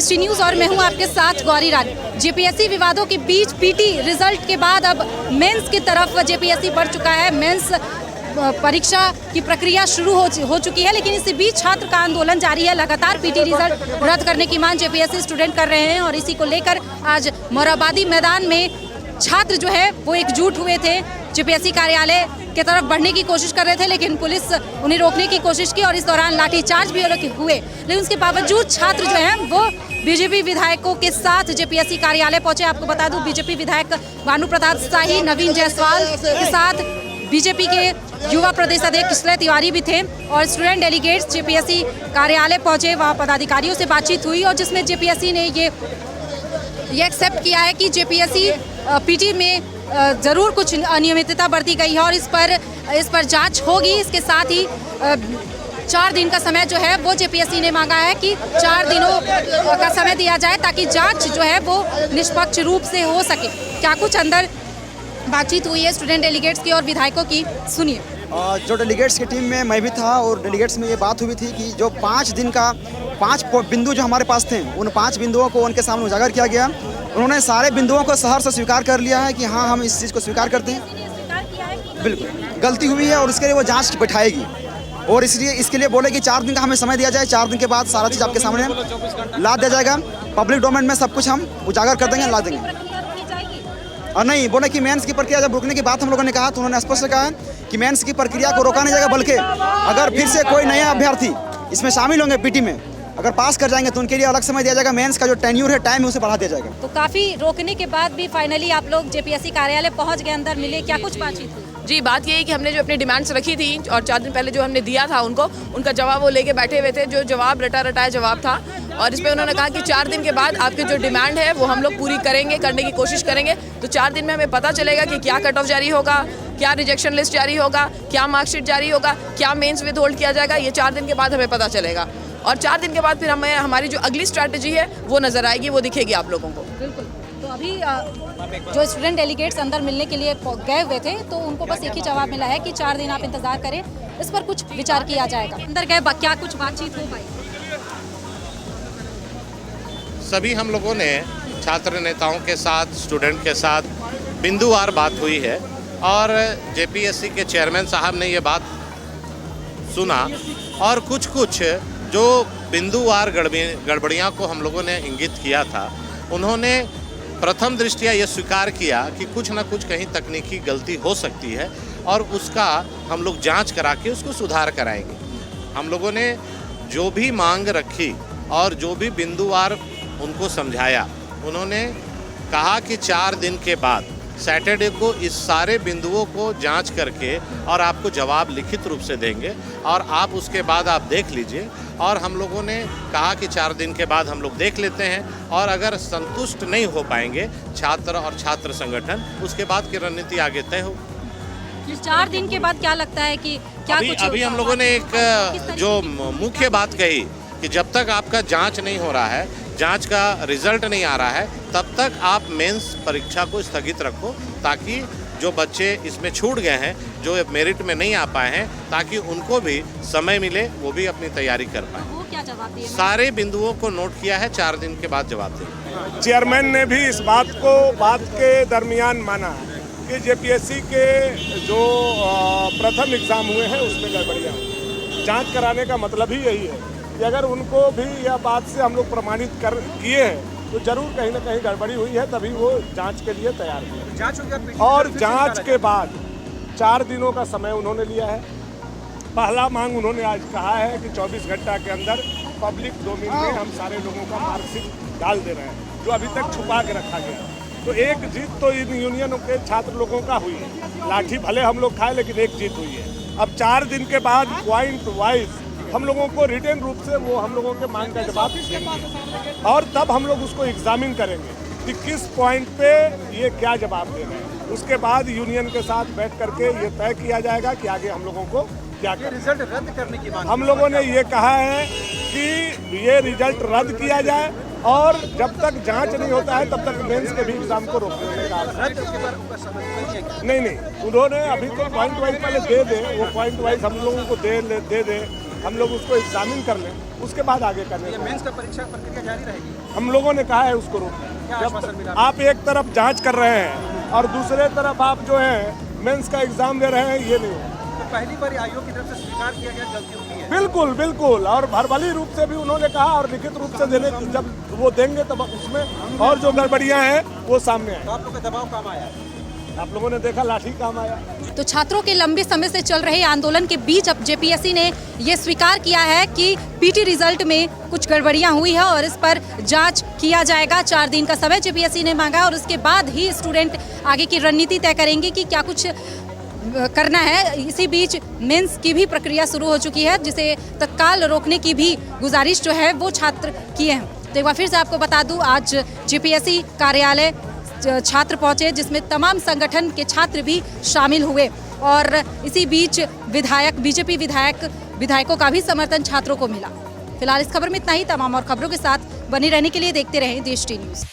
ST news और मैं हूं आपके साथ गौरी रानी। जेपीएससी विवादों के बीच पीटी रिजल्ट के बाद अब मेंस की तरफ जेपीएससी बढ़ चुका है। मेंस परीक्षा की प्रक्रिया शुरू हो चुकी है, लेकिन इसी बीच छात्र का आंदोलन जारी है। लगातार पीटी रिजल्ट रद्द करने की मांग जेपीएससी स्टूडेंट कर रहे हैं और इसी को लेकर आज मोराबादी मैदान में छात्र जो है वो एकजुट हुए थे। जेपीएससी कार्यालय की तरफ बढ़ने की कोशिश कर रहे थे, लेकिन पुलिस उन्हें रोकने की कोशिश की और इस दौरान लाठीचार्ज भी हुए। लेकिन उसके बावजूद छात्र जो हैं वो बीजेपी विधायकों के साथ जेपीएससी कार्यालय पहुंचे। आपको बता दूं, बीजेपी विधायक भानु प्रताप शाही, नवीन जायसवाल के साथ बीजेपी के युवा प्रदेश अध्यक्ष किशोर तिवारी भी थे और स्टूडेंट डेलीगेट्स जेपीएससी कार्यालय पहुंचे। वहाँ पदाधिकारियों से बातचीत हुई और जिसमें जेपीएससी ने ये एक्सेप्ट किया है कि जेपीएससी पीटी में ज़रूर कुछ अनियमितता बरती गई है और इस पर जांच होगी। इसके साथ ही 4 दिन का समय जो है वो जेपीएससी ने मांगा है कि 4 दिनों का समय दिया जाए ताकि जांच जो है वो निष्पक्ष रूप से हो सके। क्या कुछ अंदर बातचीत हुई है स्टूडेंट डेलीगेट्स की और विधायकों की, सुनिए। जो डेलीगेट्स की टीम में मैं भी था और डेलीगेट्स में ये बात हुई थी कि जो 5 दिन का 5 बिंदु जो हमारे पास थे, उन 5 बिंदुओं को उनके सामने उजागर किया गया। उन्होंने सारे बिंदुओं को सहर्ष से स्वीकार कर लिया है कि हाँ, हम इस चीज़ को स्वीकार करते हैं, बिल्कुल गलती हुई है और इसके लिए वो जांच बैठाएगी और इसलिए इसके लिए बोले कि 4 दिन का हमें समय दिया जाए। 4 दिन के बाद सारा चीज़ आपके सामने ला दिया जाएगा। पब्लिक डोमेन में सब कुछ हम उजागर कर देंगे, ला देंगे। और नहीं बोले कि मेंस की प्रक्रिया जब रोकने की बात हम लोगों ने कहा तो उन्होंने स्पष्ट कहा कि मेंस की प्रक्रिया को रोका नहीं जाएगा, बल्कि अगर फिर से कोई नया अभ्यर्थी इसमें शामिल होंगे पीटी में, अगर पास कर जाएंगे तो उनके लिए अलग समय दिया जाएगा। मेंस का जो टेन्यूर है, टाइम है, उसे बढ़ा दिया जाएगा। तो काफ़ी रोकने के बाद भी फाइनली आप लोग जेपीएससी कार्यालय पहुंच गए, अंदर मिले, क्या कुछ बातचीत हुई? जी, बात ये है कि हमने जो अपनी डिमांड्स रखी थी और 4 दिन पहले जो हमने दिया था उनको, उनका जवाब वो लेके बैठे हुए थे। जो जवाब रटाया जवाब था और इस पर उन्होंने कहा कि 4 दिन के बाद आपकी जो डिमांड है वो हम लोग पूरी करेंगे, करने की कोशिश करेंगे। तो 4 दिन में हमें पता चलेगा कि क्या कट ऑफ जारी होगा, क्या रिजेक्शन लिस्ट जारी होगा, क्या मार्कशीट जारी होगा, क्या मेंस विद होल्ड किया जाएगा। ये 4 दिन के बाद हमें पता चलेगा और 4 दिन के बाद फिर हमें हमारी जो अगली स्ट्रैटेजी है वो नज़र आएगी, वो दिखेगी आप लोगों को। बिल्कुल। तो अभी जो स्टूडेंट डेलीगेट्स अंदर मिलने के लिए गए हुए थे तो उनको बस एक ही जवाब मिला है कि 4 दिन आप इंतजार करें, इस पर कुछ विचार किया जाएगा। अंदर गए, क्या कुछ बातचीत हो पाई? सभी हम लोगों ने छात्र नेताओं के साथ, स्टूडेंट के साथ बिंदुवार बात हुई है और जेपीएससी के चेयरमैन साहब ने ये बात सुना और कुछ जो बिंदुवार गड़बड़ियाँ को हम लोगों ने इंगित किया था, उन्होंने प्रथम दृष्टया ये स्वीकार किया कि कुछ ना कुछ कहीं तकनीकी गलती हो सकती है और उसका हम लोग जांच करा के उसको सुधार कराएंगे। हम लोगों ने जो भी मांग रखी और जो भी बिंदुवार उनको समझाया, उन्होंने कहा कि 4 दिन के बाद सैटरडे को इस सारे बिंदुओं को जांच करके और आपको जवाब लिखित रूप से देंगे और आप उसके बाद आप देख लीजिए। और हम लोगों ने कहा कि 4 दिन के बाद हम लोग देख लेते हैं और अगर संतुष्ट नहीं हो पाएंगे छात्र और छात्र संगठन, उसके बाद की रणनीति आगे तय हो। 4 दिन के बाद क्या लगता है कि क्या अभी हम लोगों ने एक जो मुख्य बात कही कि जब तक आपका जांच नहीं हो रहा है, जांच का रिजल्ट नहीं आ रहा है, तब तक आप मेंस परीक्षा को स्थगित रखो ताकि जो बच्चे इसमें छूट गए हैं, जो मेरिट में नहीं आ पाए हैं, ताकि उनको भी समय मिले, वो भी अपनी तैयारी कर पाए। वो क्या जवाब दिए? सारे बिंदुओं को नोट किया है, 4 दिन के बाद जवाब देंगे। चेयरमैन ने भी इस बात के दरमियान माना कि जेपीएससी के जो प्रथम एग्ज़ाम हुए हैं उसमें गड़बड़ियाँ, जांच कराने का मतलब ही यही है कि अगर उनको भी यह बात से हम लोग प्रमाणित किए हैं तो जरूर कहीं ना कहीं गड़बड़ी हुई है, तभी वो जांच के लिए तैयार हुए। और जांच के बाद 4 दिनों का समय उन्होंने लिया है। पहला मांग उन्होंने आज कहा है कि 24 घंटा के अंदर पब्लिक डोमेन में हम सारे लोगों का मार्कशीट डाल दे रहे हैं, जो अभी तक छुपा के रखा गया। तो एक जीत तो इन यूनियनों के छात्र लोगों का हुई है। लाठी भले हम लोग खाए, लेकिन एक जीत हुई है। अब 4 दिन के बाद पॉइंट वाइज हम लोगों को रिटर्न रूप से वो हम लोगों के मांग का जवाब देंगे और तब हम लोग उसको एग्जामिन करेंगे कि किस पॉइंट पे ये क्या जवाब दे रहे हैं। उसके बाद यूनियन के साथ बैठ करके ये तय किया जाएगा कि आगे हम लोगों को क्या करें। रिजल्ट रद्द करने की मांग हम लोगों ने ये कहा है कि ये रिजल्ट रद्द किया जाए और जब तक जांच नहीं होता है तब तक मेंस के भी एग्जाम को रोकने का नहीं, उन्होंने अभी तो पॉइंट वाइज पहले दे दे, वो पॉइंट वाइज हम लोगों को दे दे, हम लोग उसको एग्जामिन कर लें। उसके बाद आगे करने को। मेंस का परीक्षा प्रक्रिया जारी रहेगी। हम लोगों ने कहा है उसको क्या रोक। आश्वासन मिला? जब आप एक तरफ जांच कर रहे हैं और दूसरे तरफ आप जो है मेंस का एग्जाम दे रहे हैं, ये नहीं है। तो पहली बार आयोग की तरफ से स्वीकार किया गया गलती हुई है। बिल्कुल बिल्कुल, और भरबली रूप से भी उन्होंने कहा और लिखित रूप से देने, जब वो देंगे तब उसमें और जो गड़बड़ियां हैं वो सामने आए। तो आप लोग का दबाव काम आया? आप लोगों ने देखा लाठी काम आया। तो छात्रों के लंबे समय से चल रहे आंदोलन के बीच अब जेपीएससी ने ये स्वीकार किया है कि पीटी रिजल्ट में कुछ गड़बड़ियां हुई है और इस पर जांच किया जाएगा। 4 दिन का समय जेपीएससी ने मांगा और उसके बाद ही स्टूडेंट आगे की रणनीति तय करेंगे कि क्या कुछ करना है। इसी बीच मेंस की भी प्रक्रिया शुरू हो चुकी है, जिसे तत्काल रोकने की भी गुजारिश जो है वो छात्र किए हैं। तो एक बार फिर से आपको बता दूं, आज जेपीएससी कार्यालय छात्र पहुंचे, जिसमें तमाम संगठन के छात्र भी शामिल हुए और इसी बीच बीजेपी विधायकों का भी समर्थन छात्रों को मिला। फिलहाल इस खबर में इतना ही। तमाम और खबरों के साथ बने रहने के लिए देखते रहें देश टी न्यूज़।